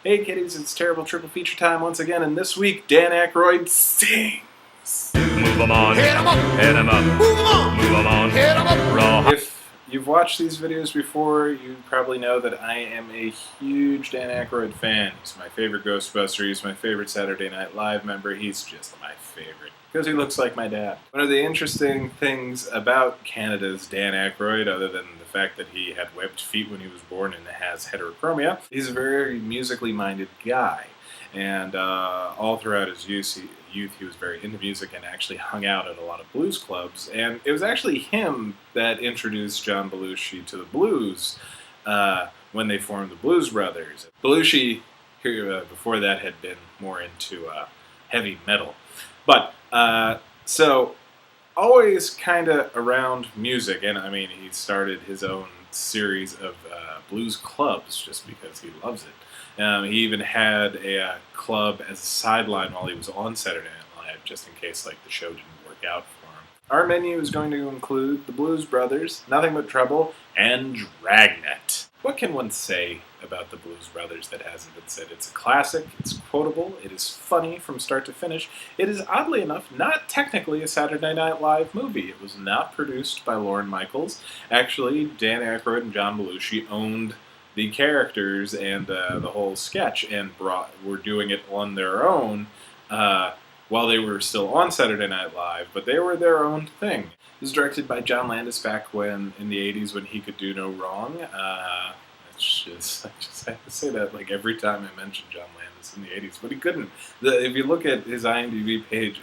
Hey kiddies, it's terrible triple feature time once again, and this week Dan Aykroyd sings. Move 'em on, hit 'em up, hit 'em up, move 'em on, move 'em on, hit 'em up, raw. If you've watched these videos before, you probably know that I am a huge Dan Aykroyd fan. He's my favorite Ghostbuster, he's my favorite Saturday Night Live member, he's just my favorite. Because he looks like my dad. One of the interesting things about Canada's Dan Aykroyd, other than the fact that he had webbed feet when he was born and has heterochromia, he's a very musically minded guy. And all throughout his youth, he was very into music and actually hung out at a lot of blues clubs. And it was actually him that introduced John Belushi to the blues when they formed the Blues Brothers. Belushi, before that, had been more into heavy metal. But, so, always kind of around music, and I mean, he started his own series of blues clubs just because he loves it. He even had a club as a sideline while he was on Saturday Night Live, just in case like the show didn't work out for him. Our menu is going to include the Blues Brothers, Nothing But Trouble, and Dragnet. What can one say about the Blues Brothers that hasn't been said? It's a classic, it's quotable, it is funny from start to finish. It is, oddly enough, not technically a Saturday Night Live movie. It was not produced by Lorne Michaels. Actually, Dan Aykroyd and John Belushi owned the characters and the whole sketch and were doing it on their own while they were still on Saturday Night Live, but they were their own thing. It was directed by John Landis back when in the 80s when he could do no wrong. I just have to say that like every time I mention John Landis in the 80s, but he couldn't. If you look at his IMDb page,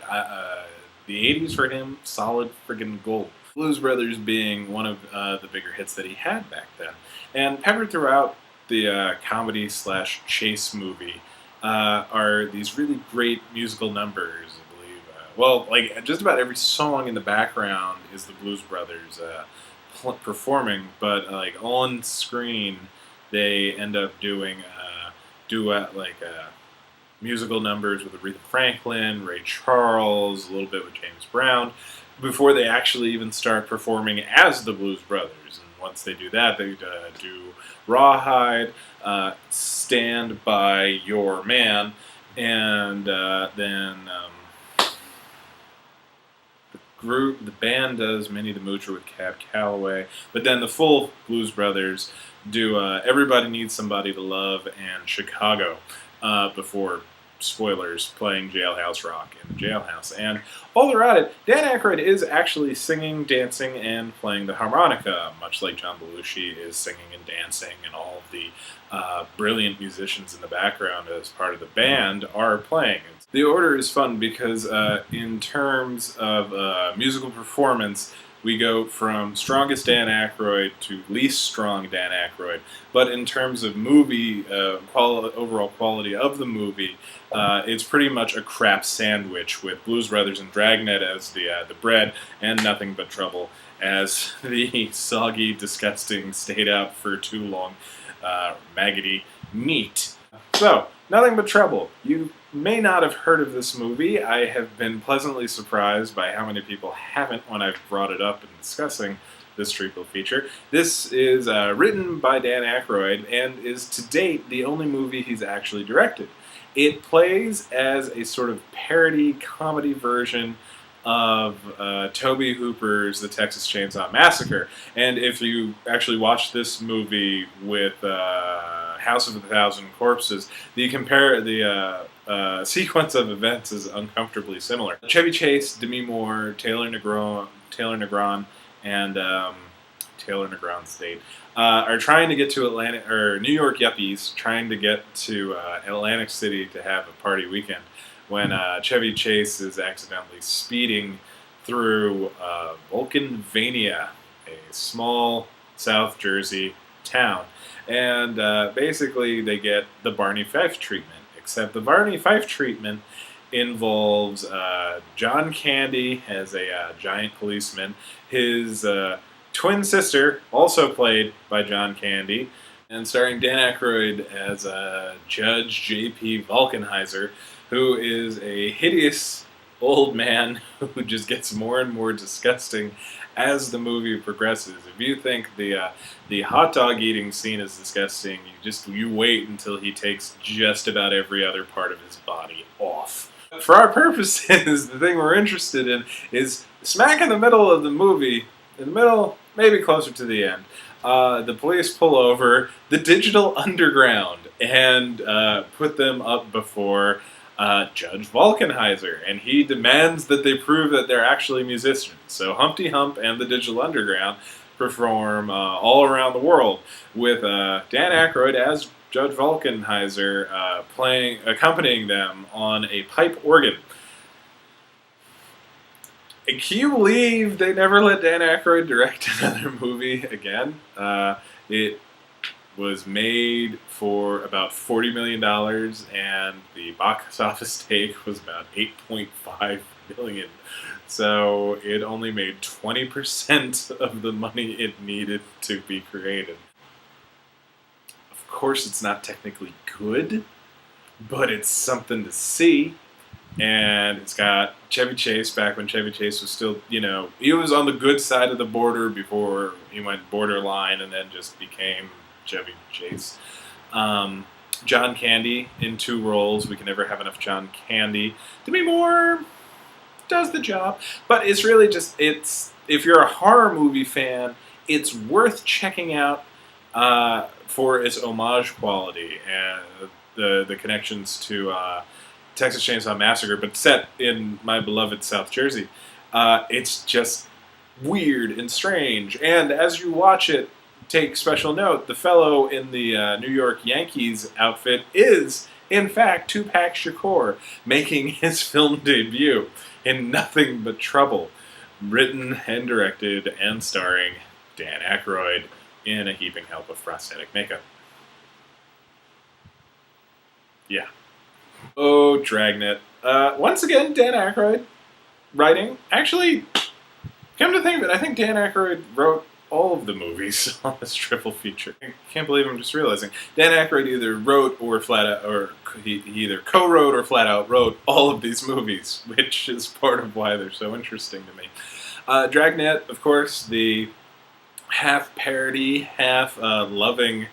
the 80s for him, solid friggin' gold. Blues Brothers being one of the bigger hits that he had back then. And peppered throughout the comedy/chase movie are these really great musical numbers, I believe. Well, like just about every song in the background is the Blues Brothers performing, but like on screen they end up doing duet musical numbers with Aretha Franklin, Ray Charles, a little bit with James Brown, before they actually even start performing as the Blues Brothers. And once they do that, they do Rawhide, Stand By Your Man, and then the band does Minnie the Moocher with Cab Calloway, but then the full Blues Brothers do Everybody Needs Somebody to Love and Chicago before, spoilers, playing Jailhouse Rock in the jailhouse. And while they're at it, Dan Aykroyd is actually singing, dancing, and playing the harmonica, much like John Belushi is singing and dancing, and all of the brilliant musicians in the background as part of the band are playing. The order is fun because in terms of musical performance, we go from strongest Dan Aykroyd to least strong Dan Aykroyd. But in terms of movie, overall quality of the movie, it's pretty much a crap sandwich with Blues Brothers and Dragnet as the bread and Nothing But Trouble as the soggy, disgusting, stayed out for too long, maggoty meat. So, Nothing But Trouble. You may not have heard of this movie. I have been pleasantly surprised by how many people haven't when I've brought it up in discussing this triple feature. This is written by Dan Aykroyd and is to date the only movie he's actually directed. It plays as a sort of parody comedy version of Tobe Hooper's The Texas Chainsaw Massacre. And if you actually watch this movie with House of a Thousand Corpses, the sequence of events is uncomfortably similar. Chevy Chase, Demi Moore, Taylor Negron, and Taylor Negron State are trying to get to New York yuppies, trying to get to Atlantic City to have a party weekend, when Chevy Chase is accidentally speeding through Vulcanvania, a small South Jersey town. And basically they get the Barney Fife treatment, except the Barney Fife treatment involves John Candy as a giant policeman, his twin sister, also played by John Candy, and starring Dan Aykroyd as Judge J.P. Vulcanheiser, who is a hideous old man who just gets more and more disgusting as the movie progresses. If you think the hot dog eating scene is disgusting, you wait until he takes just about every other part of his body off. For our purposes, the thing we're interested in is smack in the middle of the movie, in the middle, maybe closer to the end. The police pull over the Digital Underground and put them up before Judge Volkenheiser, and he demands that they prove that they're actually musicians. So Humpty Hump and the Digital Underground perform all around the world with Dan Aykroyd as Judge Volkenheiser accompanying them on a pipe organ. Can you believe they never let Dan Aykroyd direct another movie again? It was made for about $40 million, and the box office take was about $8.5 million. So it only made 20% of the money it needed to be created. Of course, it's not technically good, but it's something to see. And it's got Chevy Chase back when Chevy Chase was still, he was on the good side of the border before he went borderline and then just became Chevy Chase. John Candy in 2 roles. We can never have enough John Candy. Demi Moore does the job. But it's really just, if you're a horror movie fan, it's worth checking out for its homage quality and the connections to Texas Chainsaw Massacre, but set in my beloved South Jersey. It's just weird and strange. And as you watch it, take special note, the fellow in the New York Yankees outfit is, in fact, Tupac Shakur, making his film debut in Nothing But Trouble, written and directed and starring Dan Aykroyd in a heaping help of prosthetic makeup. Yeah. Oh, Dragnet. Once again, Dan Aykroyd writing. Actually, come to think of it, I think Dan Aykroyd wrote all of the movies on this triple feature. I can't believe I'm just realizing. Dan Aykroyd either wrote or he either co-wrote or flat out wrote all of these movies, which is part of why they're so interesting to me. Dragnet, of course, the half parody, half loving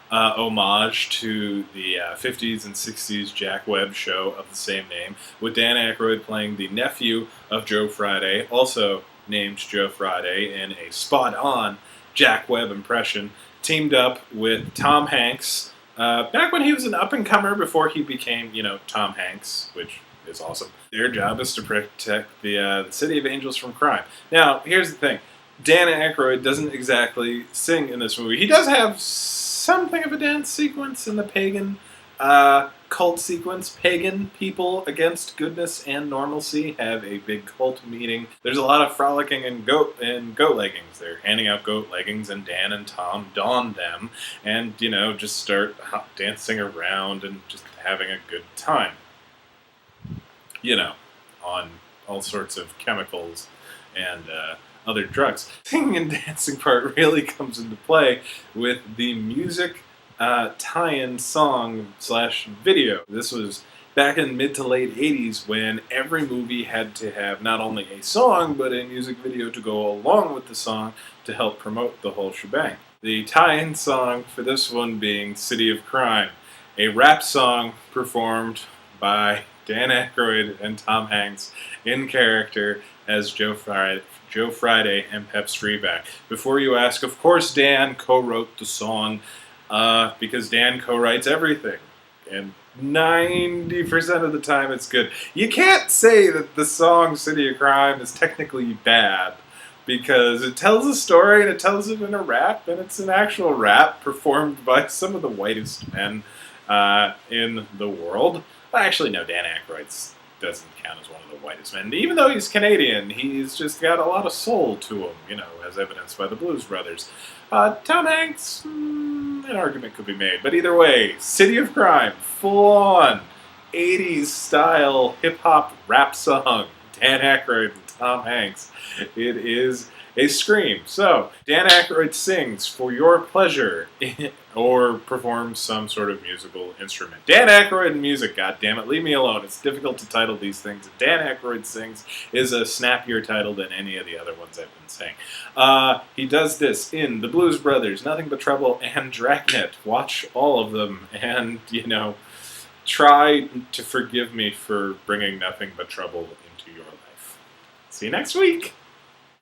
homage to the 50s and 60s Jack Webb show of the same name, with Dan Aykroyd playing the nephew of Joe Friday, also named Joe Friday, in a spot-on Jack Webb impression, teamed up with Tom Hanks, back when he was an up-and-comer before he became, Tom Hanks, which is awesome. Their job is to protect the City of Angels from crime. Now, here's the thing. Dan Aykroyd doesn't exactly sing in this movie. He does have something of a dance sequence in the pagan cult sequence. Pagan people against goodness and normalcy have a big cult meeting. There's a lot of frolicking in goat leggings. They're handing out goat leggings, and Dan and Tom don them and, just start dancing around and just having a good time. On all sorts of chemicals and other drugs. Singing and dancing part really comes into play with the music tie-in song / video. This was back in mid to late 80s when every movie had to have not only a song but a music video to go along with the song to help promote the whole shebang. The tie-in song for this one being City of Crime, a rap song performed by Dan Aykroyd and Tom Hanks in character as Joe Friday and Pep Streebek. Before you ask, of course Dan co-wrote the song because Dan co-writes everything. And 90% of the time it's good. You can't say that the song City of Crime is technically bad because it tells a story and it tells it in a rap, and it's an actual rap performed by some of the whitest men in the world. Well, actually, no, Dan Aykroyd doesn't count as one of the whitest men. Even though he's Canadian, he's just got a lot of soul to him, as evidenced by the Blues Brothers. Tom Hanks, an argument could be made. But either way, City of Crime, full-on 80s style hip-hop rap song. Dan Aykroyd and Tom Hanks. It is a scream. So, Dan Aykroyd sings for your pleasure or performs some sort of musical instrument. Dan Aykroyd in music, goddammit, leave me alone. It's difficult to title these things. Dan Aykroyd Sings is a snappier title than any of the other ones I've been saying. He does this in The Blues Brothers, Nothing But Trouble, and Dragnet. Watch all of them and, try to forgive me for bringing nothing but trouble into your life. See you next week!